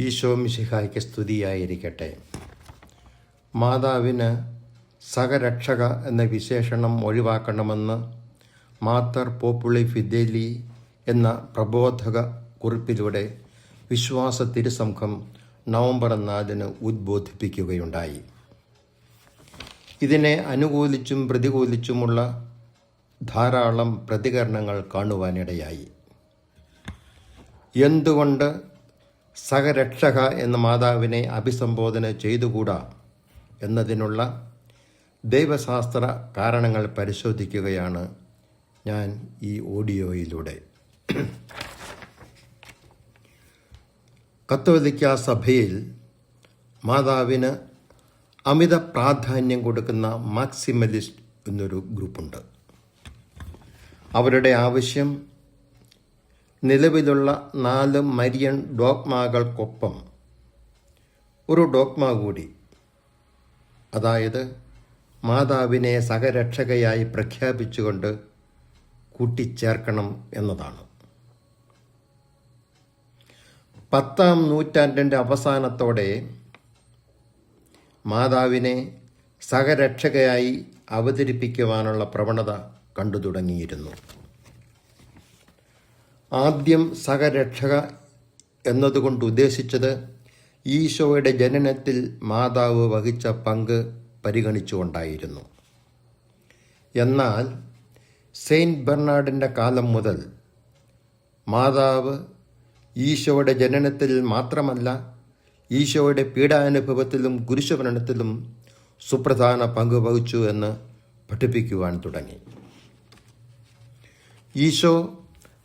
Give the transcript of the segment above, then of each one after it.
ഈശോ മിശിഹായ്ക്ക് സ്തുതിയായിരിക്കട്ടെ. മാതാവിന് സഹരക്ഷക എന്ന വിശേഷണം ഒഴിവാക്കണമെന്ന് മാത്തർ പോപ്പുളി ഫിദേലി എന്ന പ്രബോധക കുറിപ്പിലൂടെ വിശ്വാസ തിരുസംഘം നവംബർ 4 ഉദ്ബോധിപ്പിക്കുകയുണ്ടായി. ഇതിനെ അനുകൂലിച്ചും പ്രതികൂലിച്ചുമുള്ള ധാരാളം പ്രതികരണങ്ങൾ കാണുവാനിടയായി. എന്തുകൊണ്ട് സഹരക്ഷക എന്ന മാതാവിനെ അഭിസംബോധന ചെയ്തുകൂടാ എന്നതിനുള്ള ദൈവശാസ്ത്ര കാരണങ്ങൾ പരിശോധിക്കുകയാണ് ഞാൻ ഈ ഓഡിയോയിലൂടെ. കത്തോലിക്ക സഭയിൽ മാതാവിന് അമിത പ്രാധാന്യം കൊടുക്കുന്ന മാക്സിമലിസ്റ്റ് എന്നൊരു ഗ്രൂപ്പുണ്ട്. അവരുടെ ആവശ്യം നിലവിലുള്ള 4 മരിയൻ ഡോഗ്മകൾക്കൊപ്പം ഒരു ഡോഗ്മ കൂടി, അതായത് മാതാവിനെ സഹരക്ഷകയായി പ്രഖ്യാപിച്ചുകൊണ്ട് കൂട്ടിച്ചേർക്കണം എന്നതാണ്. 10-ാം നൂറ്റാണ്ടിൻ്റെ അവസാനത്തോടെ മാതാവിനെ സഹരക്ഷകയായി അവതരിപ്പിക്കുവാനുള്ള പ്രവണത കണ്ടു തുടങ്ങിയിരുന്നു. ആദ്യം സഹരക്ഷക എന്നതുകൊണ്ട് ഉദ്ദേശിച്ചത് ഈശോയുടെ ജനനത്തിൽ മാതാവ് വഹിച്ച പങ്ക് പരിഗണിച്ചുകൊണ്ടായിരുന്നു. എന്നാൽ സെയിൻറ്റ് ബെർണാഡിൻ്റെ കാലം മുതൽ മാതാവ് ഈശോയുടെ ജനനത്തിൽ മാത്രമല്ല, ഈശോയുടെ പീഡാനുഭവത്തിലും കുരിശുമരണത്തിലും സുപ്രധാന പങ്ക് വഹിച്ചു എന്ന് പഠിപ്പിക്കുവാൻ തുടങ്ങി. ഈശോ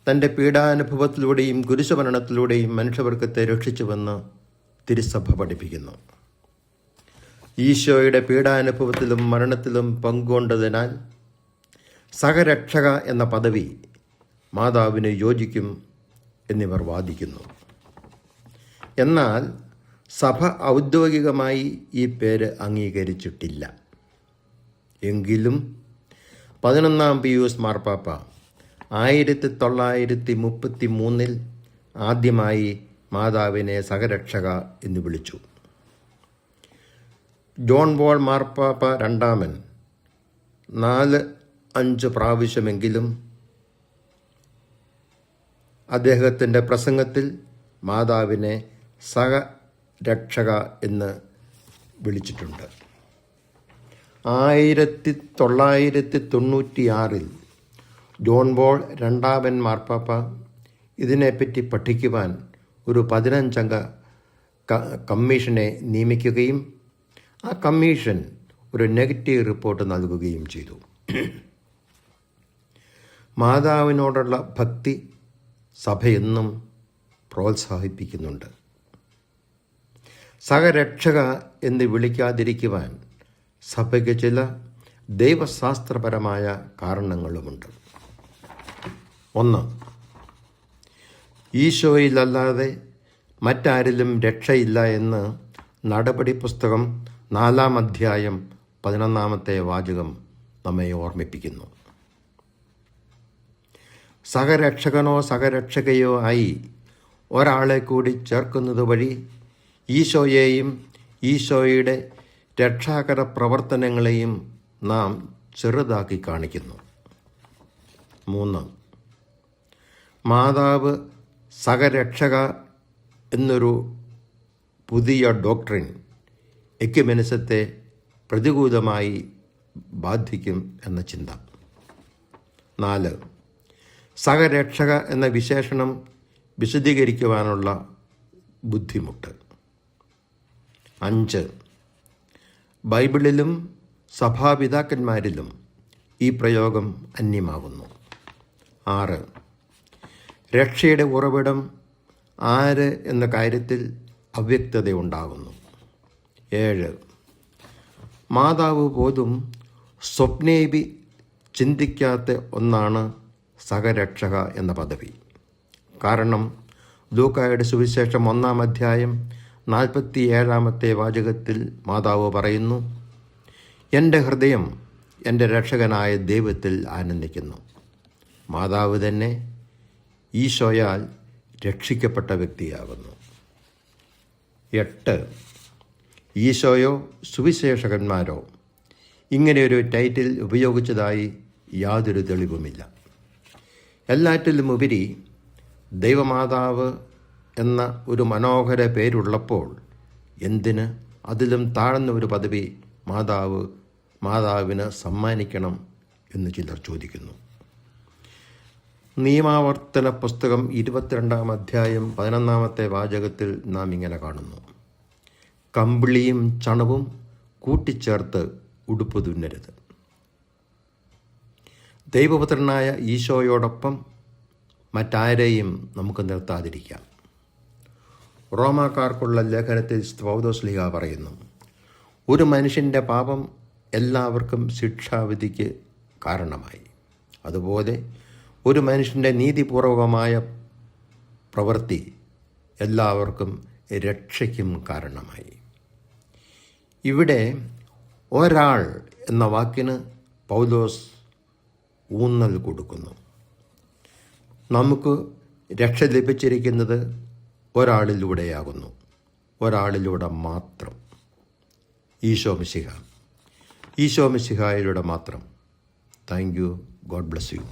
തൻ്റെ പീഡാനുഭവത്തിലൂടെയും കുരിശുമരണത്തിലൂടെയും മനുഷ്യവർഗത്തെ രക്ഷിച്ചുവെന്ന് തിരുസഭ പഠിപ്പിക്കുന്നു. ഈശോയുടെ പീഡാനുഭവത്തിലും മരണത്തിലും പങ്കുകൊണ്ടതിനാൽ സഹരക്ഷക എന്ന പദവി മാതാവിന് യോജിക്കും എന്നിവർ വാദിക്കുന്നു. എന്നാൽ സഭ ഔദ്യോഗികമായി ഈ പേര് അംഗീകരിച്ചിട്ടില്ല. എങ്കിലും 11-ാം പിയൂസ് മാർപ്പാപ്പ 1933 ആദ്യമായി മാതാവിനെ സഹരക്ഷക എന്ന് വിളിച്ചു. ജോൺ പോൾ മാർപ്പാപ്പ 2 4-5 പ്രാവശ്യമെങ്കിലും അദ്ദേഹത്തിൻ്റെ പ്രസംഗത്തിൽ മാതാവിനെ സഹരക്ഷക എന്ന് വിളിച്ചിട്ടുണ്ട്. 1996 ജോൺ പോൾ 2 മാർപ്പാപ്പ ഇതിനെപ്പറ്റി പഠിക്കുവാൻ ഒരു 15-അംഗ കമ്മീഷനെ നിയമിക്കുകയും ആ കമ്മീഷൻ ഒരു നെഗറ്റീവ് റിപ്പോർട്ട് നൽകുകയും ചെയ്തു. മാതാവിനോടുള്ള ഭക്തി സഭയെന്നും പ്രോത്സാഹിപ്പിക്കുന്നുണ്ട്. സഹരക്ഷക എന്ന് വിളിക്കാതിരിക്കുവാൻ സഭയ്ക്ക് ചില ദൈവശാസ്ത്രപരമായ കാരണങ്ങളുമുണ്ട്. 1. ഈശോയിലല്ലാതെ മറ്റാരിലും രക്ഷയില്ല എന്ന് നടപടി പുസ്തകം 4-ാം അധ്യായം 11-ാമത്തെ വാചകം നമ്മെ ഓർമ്മിപ്പിക്കുന്നു. സഹരക്ഷകനോ സഹരക്ഷകയോ ആയി ഒരാളെ കൂടി ചേർക്കുന്നത് വഴി ഈശോയെയും ഈശോയുടെ രക്ഷാകര പ്രവർത്തനങ്ങളെയും നാം ചെറുതാക്കി കാണിക്കുന്നു. 3. മാതാവ് സഹരക്ഷക എന്നൊരു പുതിയ ഡോക്ട്രിൻ എക്യുമെനിസത്തെ പ്രതികൂലമായി ബാധിക്കും എന്ന ചിന്ത. 4. സഹരക്ഷക എന്ന വിശേഷണം വിശദീകരിക്കുവാനുള്ള ബുദ്ധിമുട്ട്. 5. ബൈബിളിലും സഭാപിതാക്കന്മാരിലും ഈ പ്രയോഗം അന്യമാകുന്നു. 6. രക്ഷയുടെ ഉറവിടം ആര് എന്ന കാര്യത്തിൽ അവ്യക്തതയുണ്ടാകുന്നു. 7. മാതാവ് പോലും സ്വപ്നേബി ചിന്തിക്കാത്ത ഒന്നാണ് സഹരക്ഷക എന്ന പദവി. കാരണം ലൂക്കായുടെ സുവിശേഷം 1-ാം അധ്യായം 47-ാമത്തെ വാചകത്തിൽ മാതാവ് പറയുന്നു, എൻ്റെ ഹൃദയം എൻ്റെ രക്ഷകനായ ദൈവത്തിൽ ആനന്ദിക്കുന്നു. മാതാവ് തന്നെ ഈശോയാൽ രക്ഷിക്കപ്പെട്ട വ്യക്തിയാകുന്നു. 8. ഈശോയോ സുവിശേഷകന്മാരോ ഇങ്ങനെയൊരു ടൈറ്റിൽ ഉപയോഗിച്ചതായി യാതൊരു തെളിവുമില്ല. എല്ലാറ്റിലുമുപരി ദൈവമാതാവ് എന്ന ഒരു മനോഹര പേരുള്ളപ്പോൾ എന്തിന് അതിലും താഴ്ന്ന ഒരു പദവി മാതാവിന് സമ്മാനിക്കണം എന്ന് ചിലർ ചോദിക്കുന്നു. നിയമാവർത്തന പുസ്തകം 22 അധ്യായം 11 വാചകത്തിൽ നാം ഇങ്ങനെ കാണുന്നു: കമ്പിളിയും ചണവും കൂട്ടിച്ചേർത്ത് ഉടുപ്പ് തുന്നരുത്. ദൈവപുത്രനായ ഈശോയോടൊപ്പം മറ്റാരെയും നമുക്ക് നിർത്താതിരിക്കാം. റോമാക്കാർക്കുള്ള ലേഖനത്തിൽ പൗലോസ്ലീഹ പറയുന്നു, ഒരു മനുഷ്യൻ്റെ പാപം എല്ലാവർക്കും ശിക്ഷാവിധിക്ക് കാരണമായി. അതുപോലെ ഒരു മനുഷ്യൻ്റെ നീതിപൂർവകമായ പ്രവൃത്തി എല്ലാവർക്കും രക്ഷയ്ക്കും കാരണമായി. ഇവിടെ ഒരാൾ എന്ന വാക്കിന് പൗലോസ് ഊന്നൽ കൊടുക്കുന്നു. നമുക്ക് രക്ഷ ലഭിച്ചിരിക്കുന്നത് ഒരാളിലൂടെയാകുന്നു, ഒരാളിലൂടെ മാത്രം, ഈശോ മിശിഹായിലൂടെ മാത്രം. Thank you. God bless you.